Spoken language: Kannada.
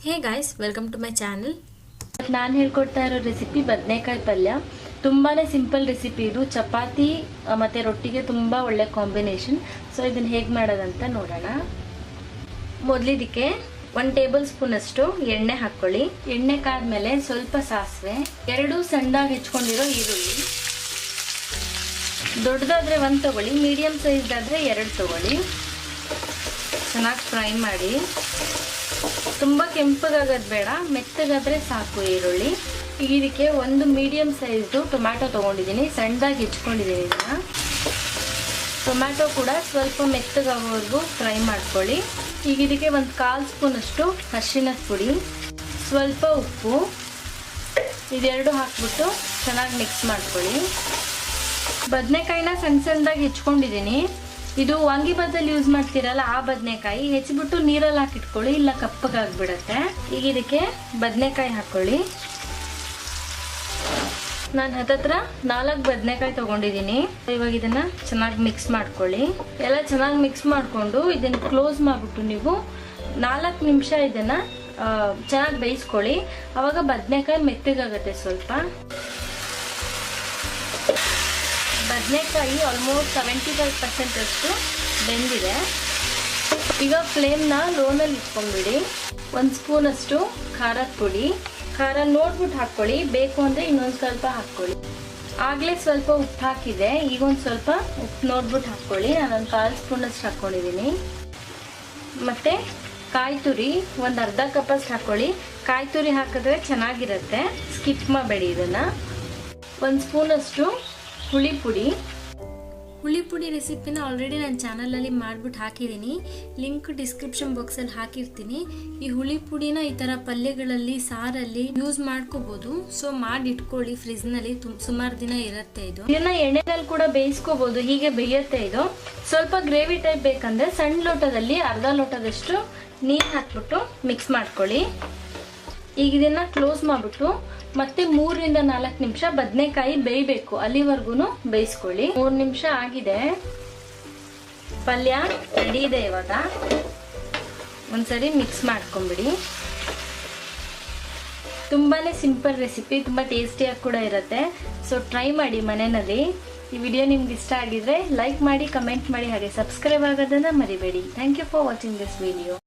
Hey guys, welcome to my channel. ನಾನು ಹೇಳ್ಕೊಡ್ತಾ ಇರೋ ರೆಸಿಪಿ ಬದನೆಕಾಯಿ ಪಲ್ಯ. ತುಂಬಾ ಸಿಂಪಲ್ ರೆಸಿಪಿ ಇದು. ಚಪಾತಿ ಮತ್ತು ರೊಟ್ಟಿಗೆ ತುಂಬ ಒಳ್ಳೆ ಕಾಂಬಿನೇಷನ್. ಸೊ ಇದನ್ನು ಹೇಗೆ ಮಾಡೋದಂತ ನೋಡೋಣ. ಮೊದಲಿದಕ್ಕೆ 1 ಟೇಬಲ್ ಸ್ಪೂನ್ ಅಷ್ಟು ಎಣ್ಣೆ ಹಾಕ್ಕೊಳ್ಳಿ. ಎಣ್ಣೆ ಕಾದ್ಮೇಲೆ ಸ್ವಲ್ಪ ಸಾಸಿವೆ, 2 ಸಣ್ಣದಾಗಿ ಹೆಚ್ಕೊಂಡಿರೋ ಈರುಳ್ಳಿ, ದೊಡ್ಡದಾದರೆ 1 ತಗೊಳ್ಳಿ, ಮೀಡಿಯಮ್ ಸೈಜ್ದಾದರೆ 2 ತಗೊಳ್ಳಿ. ಚೆನ್ನಾಗಿ ಫ್ರೈ ಮಾಡಿ. ತುಂಬ ಕೆಂಪಗಾಗೋದು ಬೇಡ, ಮೆತ್ತಗಾದರೆ ಸಾಕು ಈರುಳ್ಳಿ. ಈಗ ಇದಕ್ಕೆ 1 ಮೀಡಿಯಮ್ ಸೈಜ್ದು ಟೊಮ್ಯಾಟೊ ತೊಗೊಂಡಿದ್ದೀನಿ, ಸಣ್ಣದಾಗಿ ಹೆಚ್ಕೊಂಡಿದ್ದೀನಿ. ಇದನ್ನು ಟೊಮ್ಯಾಟೊ ಕೂಡ ಸ್ವಲ್ಪ ಮೆತ್ತಗಾಗೋವರೆಗೂ ಫ್ರೈ ಮಾಡ್ಕೊಳ್ಳಿ. ಈಗ ಇದಕ್ಕೆ 1/4 ಸ್ಪೂನ್ ಅಷ್ಟು ಅರಿಶಿಣದ ಪುಡಿ, ಸ್ವಲ್ಪ ಉಪ್ಪು, ಇದೆರಡು ಹಾಕ್ಬಿಟ್ಟು ಚೆನ್ನಾಗಿ ಮಿಕ್ಸ್ ಮಾಡ್ಕೊಳ್ಳಿ. ಬದನೆಕಾಯಿನ ಸಣ್ಣದಾಗಿ ಹೆಚ್ಕೊಂಡಿದ್ದೀನಿ. ಇದು ವಾಂಗಿಬಾತಲ್ಲಿ ಯೂಸ್ ಮಾಡ್ತೀರಲ್ಲ ಆ ಬದನೆಕಾಯಿ, ಹೆಚ್ಚಿಬಿಟ್ಟು ನೀರಲ್ಲಿ ಹಾಕಿಟ್ಕೊಳ್ಳಿ, ಇಲ್ಲ ಕಪ್ಪಗಾಗ್ಬಿಡತ್ತೆ. ಈಗ ಇದಕ್ಕೆ ಬದನೆಕಾಯಿ ಹಾಕ್ಕೊಳ್ಳಿ. ನಾನು ಹತ್ತತ್ರ 4 ಬದನೆಕಾಯಿ ತೊಗೊಂಡಿದ್ದೀನಿ. ಇವಾಗ ಇದನ್ನು ಚೆನ್ನಾಗಿ ಮಿಕ್ಸ್ ಮಾಡ್ಕೊಳ್ಳಿ. ಎಲ್ಲ ಚೆನ್ನಾಗಿ ಮಿಕ್ಸ್ ಮಾಡಿಕೊಂಡು ಇದನ್ನು ಕ್ಲೋಸ್ ಮಾಡಿಬಿಟ್ಟು ನೀವು 4 ನಿಮಿಷ ಇದನ್ನು ಚೆನ್ನಾಗಿ ಬೇಯಿಸ್ಕೊಳ್ಳಿ. ಆವಾಗ ಬದನೆಕಾಯಿ ಮೆತ್ತಗಾಗುತ್ತೆ ಸ್ವಲ್ಪ. ಬದನೆಕಾಯಿ ಆಲ್ಮೋಸ್ಟ್ 75% ಅಷ್ಟು ಬೆಂದಿದೆ. ಈಗ ಫ್ಲೇಮ್ನ ಲೋನಲ್ಲಿ ಇಟ್ಕೊಂಡ್ಬಿಡಿ. 1 ಸ್ಪೂನ್ ಅಷ್ಟು ಖಾರದ ಪುಡಿ. ಖಾರ ನೋಡ್ಬಿಟ್ಟು ಹಾಕ್ಕೊಳ್ಳಿ, ಬೇಕು ಅಂದರೆ ಇನ್ನೊಂದು ಸ್ವಲ್ಪ ಹಾಕ್ಕೊಳ್ಳಿ. ಆಗಲೇ ಸ್ವಲ್ಪ ಉಪ್ಪು ಹಾಕಿದೆ, ಈಗ ಒಂದು ಸ್ವಲ್ಪ ಉಪ್ಪು ನೋಡ್ಬಿಟ್ಟು ಹಾಕ್ಕೊಳ್ಳಿ. ನಾನೊಂದು 1/4 ಸ್ಪೂನ್ ಅಷ್ಟು ಹಾಕ್ಕೊಂಡಿದ್ದೀನಿ. ಮತ್ತು ಕಾಯಿ ತುರಿ ಒಂದು ಅರ್ಧ ಕಪ್ಪಷ್ಟು ಹಾಕ್ಕೊಳ್ಳಿ. ಕಾಯಿ ತುರಿ ಹಾಕಿದ್ರೆ ಚೆನ್ನಾಗಿರುತ್ತೆ, ಸ್ಕಿಪ್ ಮಾಡಬೇಡಿ ಇದನ್ನು. 1 ಸ್ಪೂನ್ ಅಷ್ಟು ಹುಳಿ ಪುಡಿ ರೆಸಿಪಿನ ಆಲ್ರೆಡಿ ನನ್ನ ಚಾನಲಲ್ಲಿ ಮಾಡಿಬಿಟ್ಟು ಹಾಕಿದ್ದೀನಿ. ಲಿಂಕ್ ಡಿಸ್ಕ್ರಿಪ್ಷನ್ ಬಾಕ್ಸಲ್ಲಿ ಹಾಕಿರ್ತೀನಿ. ಈ ಹುಳಿ ಪುಡಿನ ಈ ಥರ ಪಲ್ಯಗಳಲ್ಲಿ, ಸಾರಲ್ಲಿ ಯೂಸ್ ಮಾಡ್ಕೋಬೋದು. ಸೊ ಮಾಡಿ ಇಟ್ಕೊಳ್ಳಿ, ಫ್ರಿಜ್ನಲ್ಲಿ ಸುಮಾರು ದಿನ ಇರುತ್ತೆ. ಇದನ್ನ ಎಣ್ಣೆನಲ್ಲಿ ಕೂಡ ಬೇಯಿಸ್ಕೋಬೋದು, ಹೀಗೆ ಬೇಯುತ್ತೆ ಇದು. ಸ್ವಲ್ಪ ಗ್ರೇವಿ ಟೈಪ್ ಬೇಕಂದ್ರೆ ಸಣ್ಣ ಲೋಟದಲ್ಲಿ ಅರ್ಧ ಲೋಟದಷ್ಟು ನೀರು ಹಾಕ್ಬಿಟ್ಟು ಮಿಕ್ಸ್ ಮಾಡ್ಕೊಳ್ಳಿ. ಈಗ ಇದನ್ನ ಕ್ಲೋಸ್ ಮಾಡಿಬಿಟ್ಟು ಮತ್ತೆ 3ರಿಂದ 4 ನಿಮಿಷ ಬದನೆಕಾಯಿ ಬೇಯಬೇಕು, ಅಲ್ಲಿವರೆಗೂ ಬೇಯಿಸ್ಕೊಳ್ಳಿ. 3 ನಿಮಿಷ ಆಗಿದೆ, ಪಲ್ಯ ರೆಡಿ ಇದೆ. ಇವಾಗ ಒಂದ್ಸರಿ ಮಿಕ್ಸ್ ಮಾಡ್ಕೊಂಬಿಡಿ. ತುಂಬಾನೇ ಸಿಂಪಲ್ ರೆಸಿಪಿ, ತುಂಬ ಟೇಸ್ಟಿಯಾಗಿ ಕೂಡ ಇರುತ್ತೆ. ಸೊ ಟ್ರೈ ಮಾಡಿ ಮನೆಯಲ್ಲಿ. ಈ ವಿಡಿಯೋ ನಿಮ್ಗೆ ಇಷ್ಟ ಆಗಿದ್ರೆ ಲೈಕ್ ಮಾಡಿ, ಕಮೆಂಟ್ ಮಾಡಿ, ಹಾಗೆ ಸಬ್ಸ್ಕ್ರೈಬ್ ಆಗೋದನ್ನ ಮರಿಬೇಡಿ. Thank you for watching this video.